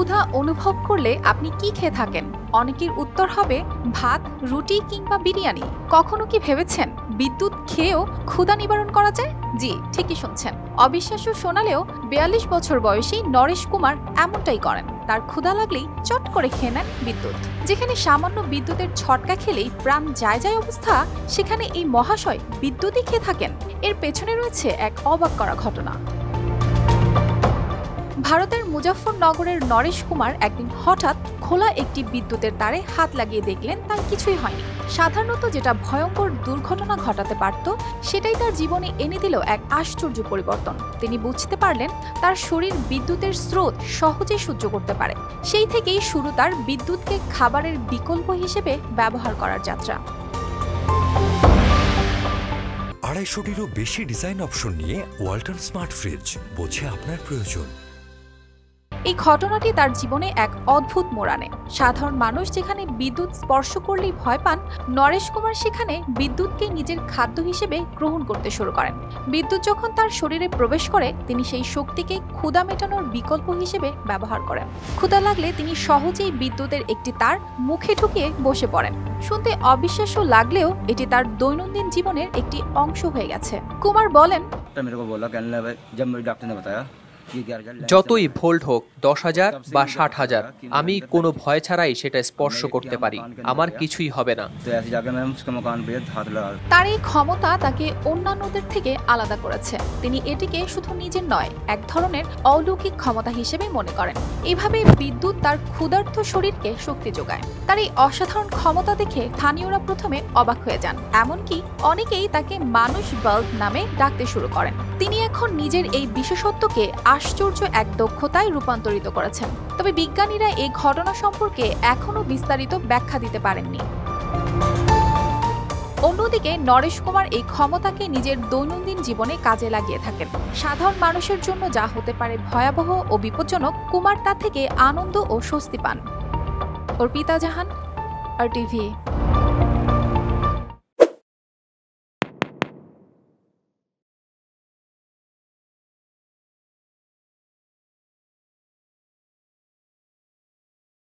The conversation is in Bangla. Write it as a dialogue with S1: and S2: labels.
S1: ক্ষুধা অনুভব করলে আপনি কি খেয়ে থাকেন? অনেকের উত্তর হবে ভাত, রুটি কিংবা বিরিয়ানি। কখনো কি ভেবেছেন বিদ্যুৎ খেয়েও ক্ষুধা নিবারণ করা যায়? জি, ঠিকই শুনছেন। অবিশ্বাস্য শোনালেও ৪২ বছর বয়সী নরেশ কুমার এমনটাই করেন। তার ক্ষুধা লাগলেই চট করে খেয়ে নেন বিদ্যুৎ। যেখানে সামান্য বিদ্যুতের ছটকা খেলেই প্রাণ যায় যায় অবস্থা, সেখানে এই মহাশয় বিদ্যুৎই খেয়ে থাকেন। এর পেছনে রয়েছে এক অবাক করা ঘটনা। ভারতের মুজাফফরনগরের নরেশ কুমার একদিন হঠাৎ খোলা একটি বিদ্যুতের তারে হাত লাগিয়ে দেখলেন তার কিছুই হয়নি। সাধারণত যেটা ভয়ঙ্কর দুর্ঘটনা ঘটাতে পারত, সেটাই তার জীবনে এনে দিল এক আশ্চর্য পরিবর্তন। তিনি বুঝতে পারলেন তার শরীর বিদ্যুতের স্রোত সহজে সহ্য করতে পারে। সেই থেকেই শুরু তার বিদ্যুৎকে খাবারের বিকল্প হিসেবে ব্যবহার করার যাত্রা।
S2: ২৫০টিরও বেশি ডিজাইন অপশন নিয়ে ওয়ালটন স্মার্ট ফ্রিজ, বোঝে আপনার প্রয়োজন।
S1: এই ঘটনাটি তার জীবনে এক অদ্ভুত মোড় আনে। সাধারণ মানুষ যেখানে বিদ্যুৎ স্পর্শ করলেই ভয় পান, নরেশ কুমার সেখানে বিদ্যুৎকে নিজের খাদ্য হিসেবে গ্রহণ করতে শুরু করেন। বিদ্যুৎ যখন তার শরীরে প্রবেশ করে, তিনি সেই শক্তিকে ক্ষুধা মেটানোর বিকল্প হিসেবে ব্যবহার করেন। ক্ষুধা লাগলে তিনি সহজেই বিদ্যুতের একটি তার মুখে ঢুকিয়ে বসে পড়েন। শুনতে অবিশ্বাস্য লাগলেও এটি তার দৈনন্দিন জীবনের একটি অংশ হয়ে গেছে। কুমার বলেন,
S3: যতই ভোল্ট হোক, ১০,০০০ বা ৬০,০০০, আমি কোনো ভয় ছাড়াই সেটা স্পর্শ করতে পারি। আমার কিছুই হবে না।
S1: তার এই ক্ষমতা তাকে অন্যান্যদের থেকে আলাদা করেছে। তিনি এটিকে শুধু নিজের নয়, এক ধরনের অলৌকিক ক্ষমতা হিসেবে মনে করেন। এভাবে বিদ্যুৎ তার ক্ষুধার্ত শরীরকে শক্তি যোগায়। তার এই অসাধারণ ক্ষমতা দেখে স্থানীয়রা প্রথমে অবাক হয়ে যান। এমনকি অনেকেই তাকে মানুষ বাল্ব নামে ডাকতে শুরু করেন। তিনি এখন নিজের এই বিশেষত্বকে আশ্চর্য এক দক্ষতায় রূপান্তরিত করেছেন। তবে বিজ্ঞানীরা এই ঘটনা সম্পর্কে এখনও বিস্তারিত ব্যাখ্যা দিতে পারেননি। অন্যদিকে নরেশ কুমার এই ক্ষমতাকে নিজের দৈনন্দিন জীবনে কাজে লাগিয়ে থাকেন। সাধারণ মানুষের জন্য যা হতে পারে ভয়াবহ ও বিপজ্জনক, কুমার তা থেকে আনন্দ ও স্বস্তি পান। অর্পিতা জাহান, RTV।